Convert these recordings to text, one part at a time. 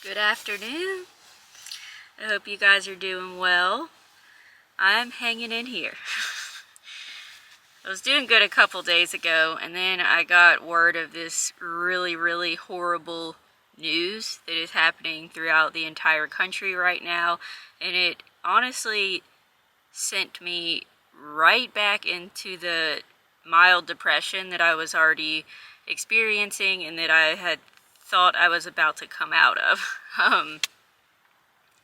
Good afternoon. I hope you guys are doing well. I'm hanging in here. I was doing good a couple days ago, and then I got word of this really horrible news that is happening throughout the entire country right now, and it honestly sent me right back into the mild depression that I was already experiencing and that I had thought I was about to come out of.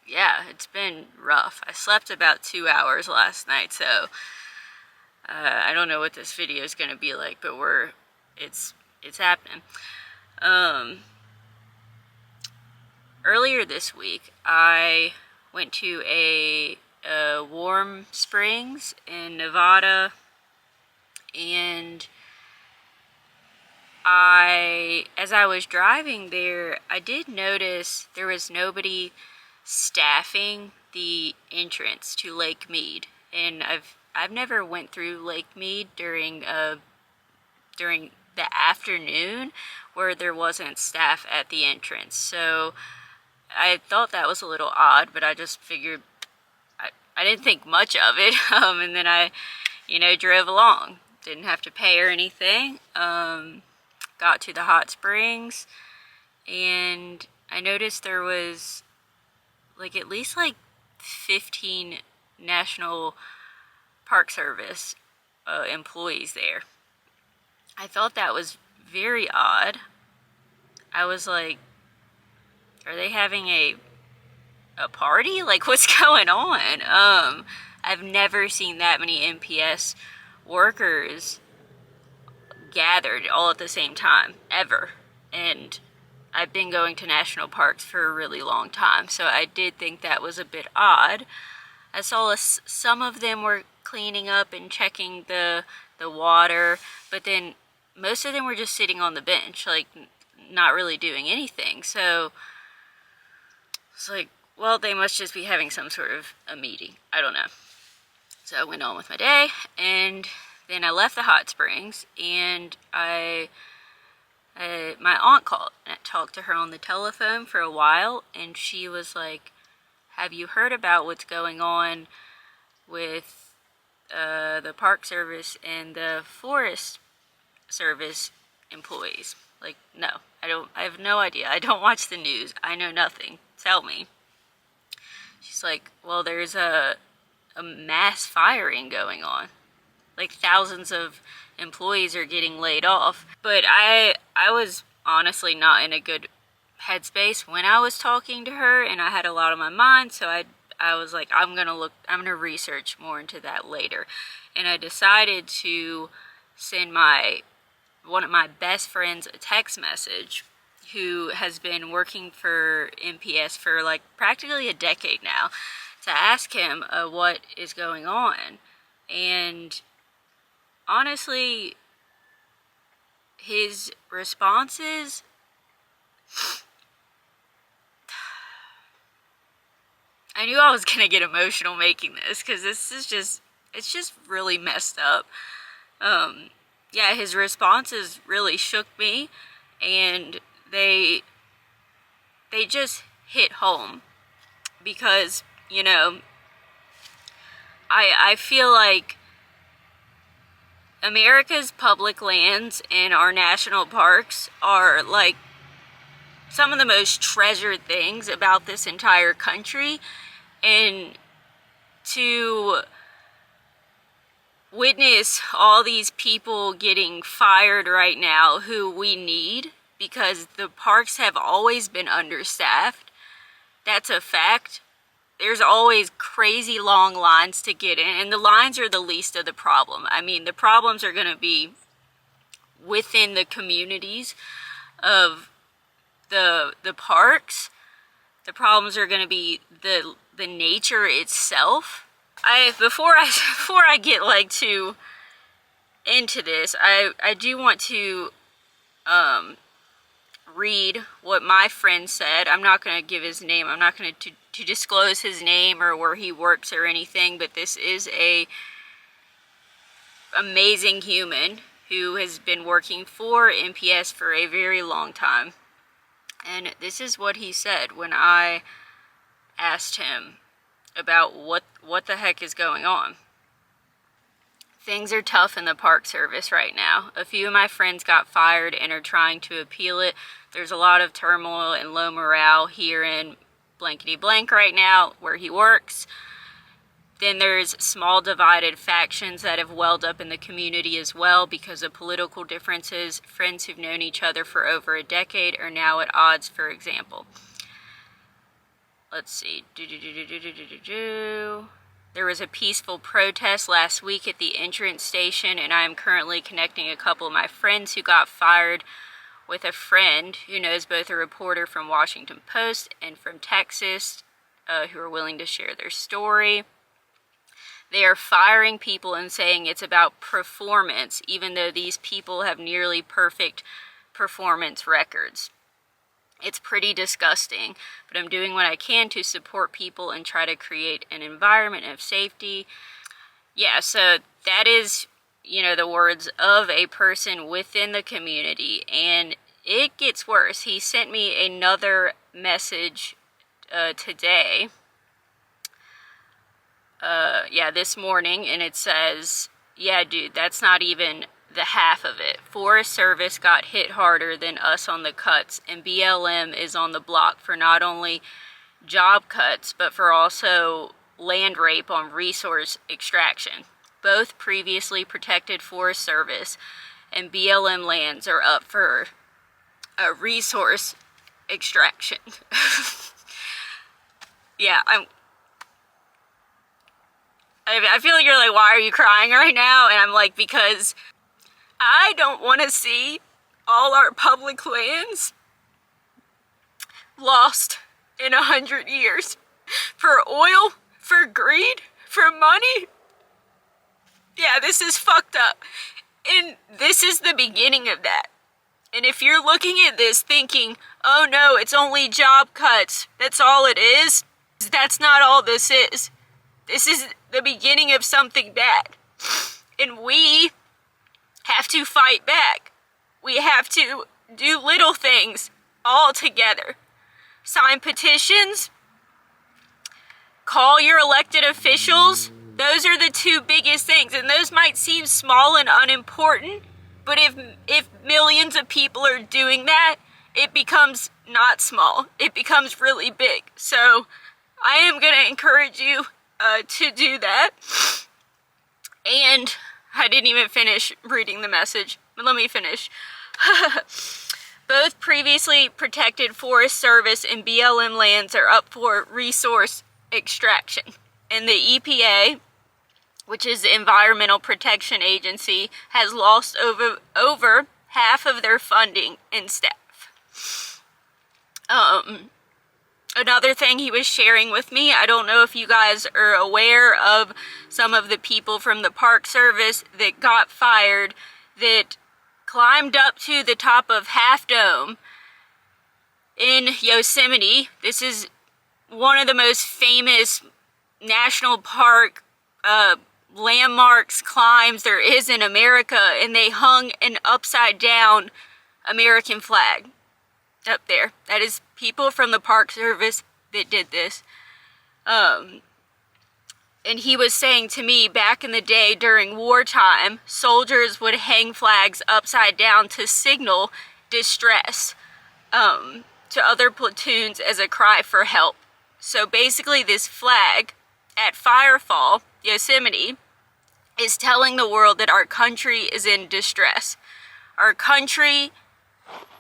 Yeah, it's been rough. I slept about 2 hours last night, so I don't know what this video is going to be like, but it's happening. Earlier this week, I went to a warm springs in Nevada, and as I was driving there, I did notice there was nobody staffing the entrance to Lake Mead, and I've never went through Lake Mead during the afternoon where there wasn't staff at the entrance. So I thought that was a little odd, but I just figured I didn't think much of it. And then I, drove along. Didn't have to pay or anything. Got to the hot springs, and I noticed there was at least 15 National Park Service employees there. I thought that was very odd. I was like, are they having a party? What's going on? I've never seen that many NPS workers gathered all at the same time, ever. And I've been going to national parks for a really long time, so I did think that was a bit odd. I saw some of them were cleaning up and checking the water, but then most of them were just sitting on the bench, not really doing anything. So it's well, they must just be having some sort of a meeting. I don't know. So I went on with my day, and then I left the hot springs, and my aunt called, and I talked to her on the telephone for a while, and she was like, have you heard about what's going on with the Park Service and the Forest Service employees? No, I have no idea. I don't watch the news. I know nothing. Tell me. She's like, well, there's a mass firing going on. Thousands of employees are getting laid off. But I was honestly not in a good headspace when I was talking to her, and I had a lot on my mind, so I was like, I'm gonna research more into that later. And I decided to send one of my best friends a text message, who has been working for NPS for practically a decade now, to ask him what is going on. And honestly, his responses, I knew I was gonna get emotional making this, because it's just really messed up. Yeah, his responses really shook me, and they just hit home, because I feel like America's public lands and our national parks are some of the most treasured things about this entire country, and to witness all these people getting fired right now who we need, because the parks have always been understaffed. That's a fact. There's always crazy long lines to get in, and the lines are the least of the problem. I mean, the problems are going to be within the communities of the parks. The problems are going to be the nature itself. Before I get too into this, I do want to read what my friend said. I'm not going to give his name. I'm not going to disclose his name or where he works or anything, but this is a amazing human who has been working for NPS for a very long time. And this is what he said when I asked him about what the heck is going on. Things are tough in the Park Service right now. A few of my friends got fired and are trying to appeal it. There's a lot of turmoil and low morale here in blankety blank right now where he works. Then there's small divided factions that have welled up in the community as well because of political differences. Friends who've known each other for over a decade are now at odds, for example. Let's see. There was a peaceful protest last week at the entrance station, and I am currently connecting a couple of my friends who got fired with a friend who knows both a reporter from Washington Post and from Texas who are willing to share their story. They are firing people and saying it's about performance, even though these people have nearly perfect performance records. It's pretty disgusting, but I'm doing what I can to support people and try to create an environment of safety. Yeah, so that is, the words of a person within the community, and it gets worse. He sent me another message today. This morning, and it says, yeah, dude, that's not even the half of it. Forest Service got hit harder than us on the cuts, and BLM is on the block for not only job cuts, but for also land rape on resource extraction. Both previously protected Forest Service and BLM lands are up for a resource extraction. Yeah, I feel like you're like, why are you crying right now? And I'm like, because I don't want to see all our public lands lost in 100 years for oil, for greed, for money. Yeah, this is fucked up. And this is the beginning of that. And if you're looking at this thinking, oh no, it's only job cuts, that's all it is, that's not all this is. This is the beginning of something bad. And we have to fight back. We have to do little things all together. Sign petitions. Call your elected officials. Those are the two biggest things. And those might seem small and unimportant, but if millions of people are doing that, it becomes not small. It becomes really big. So I am going to encourage you to do that. And I didn't even finish reading the message, but let me finish. Both previously protected Forest Service and BLM lands are up for resource extraction. And the EPA, which is the Environmental Protection Agency, has lost over half of their funding and staff. Another thing he was sharing with me, I don't know if you guys are aware of some of the people from the Park Service that got fired that climbed up to the top of Half Dome in Yosemite. This is one of the most famous national park landmarks, climbs there is in America, and they hung an upside down American flag up there. That is people from the Park Service that did this. And he was saying to me, back in the day during wartime, soldiers would hang flags upside down to signal distress to other platoons as a cry for help. So basically this flag at Firefall, Yosemite, is telling the world that our country is in distress. Our country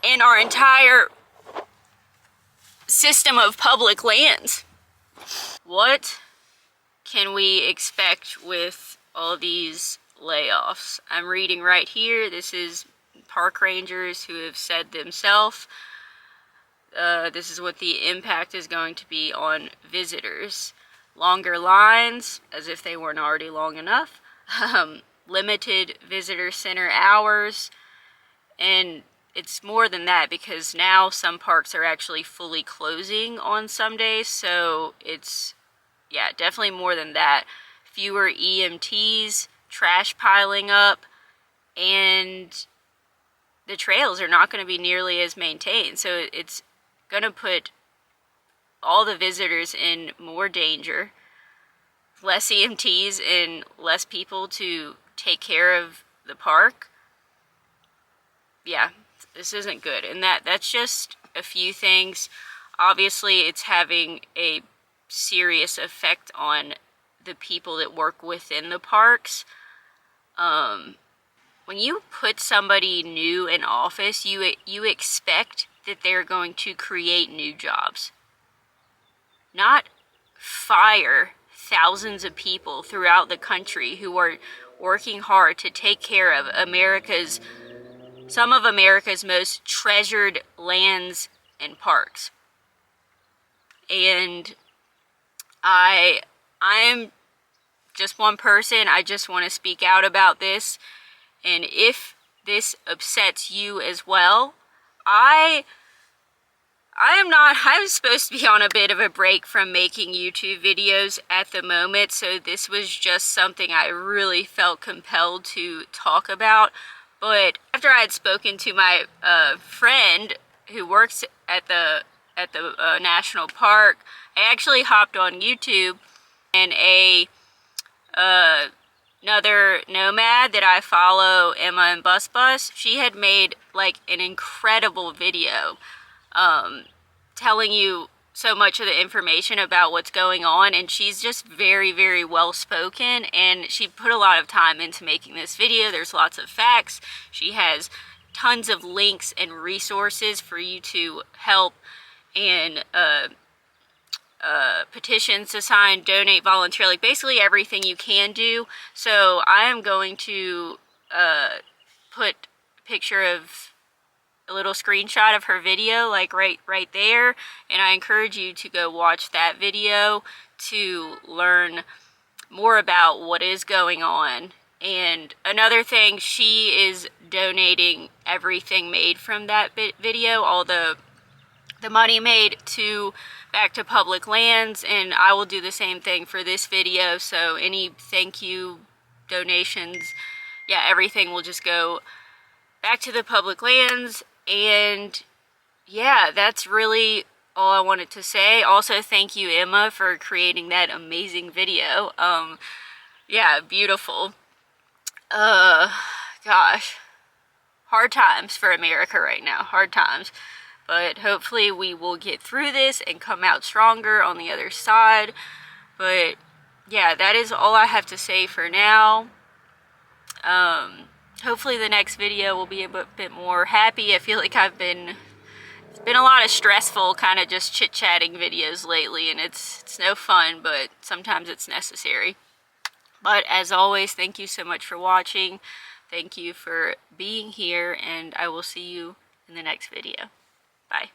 and our entire system of public lands. What can we expect with all these layoffs? I'm reading right here. This is park rangers who have said themselves. This is what the impact is going to be on visitors. Longer lines, as if they weren't already long enough. Limited visitor center hours. And it's more than that, because now some parks are actually fully closing on some days. So it's, yeah, definitely more than that. Fewer EMTs, trash piling up, and the trails are not going to be nearly as maintained. So it's gonna put all the visitors in more danger, less EMTs and less people to take care of the park. Yeah, this isn't good. And that's just a few things. Obviously, it's having a serious effect on the people that work within the parks. When you put somebody new in office, you expect that they're going to create new jobs, not fire thousands of people throughout the country who are working hard to take care of some of America's most treasured lands and parks. And I'm just one person. I just want to speak out about this. And if this upsets you as well, I'm supposed to be on a bit of a break from making YouTube videos at the moment, so this was just something I really felt compelled to talk about. But after I had spoken to my friend who works at the national park, I actually hopped on YouTube, and another nomad that I follow, Emma and Bus, she had made like an incredible video telling you so much of the information about what's going on, and she's just very, very well spoken, and she put a lot of time into making this video. There's lots of facts. She has tons of links and resources for you to help, and petitions to sign, donate voluntarily, basically everything you can do. So I am going to put a picture of a little screenshot of her video, like right there, and I encourage you to go watch that video to learn more about what is going on. And another thing, she is donating everything made from that video, all the money made back to public lands, and I will do the same thing for this video. So any thank you donations, yeah, everything will just go back to the public lands. And yeah, that's really all I wanted to say. Also, thank you, Emma, for creating that amazing video. Yeah, beautiful. Gosh, hard times for America right now, hard times. But hopefully we will get through this and come out stronger on the other side. But yeah, that is all I have to say for now. Hopefully the next video will be a bit more happy. I feel like it's been a lot of stressful kind of just chit-chatting videos lately, and it's no fun, but sometimes it's necessary. But as always, thank you so much for watching. Thank you for being here, and I will see you in the next video. Bye.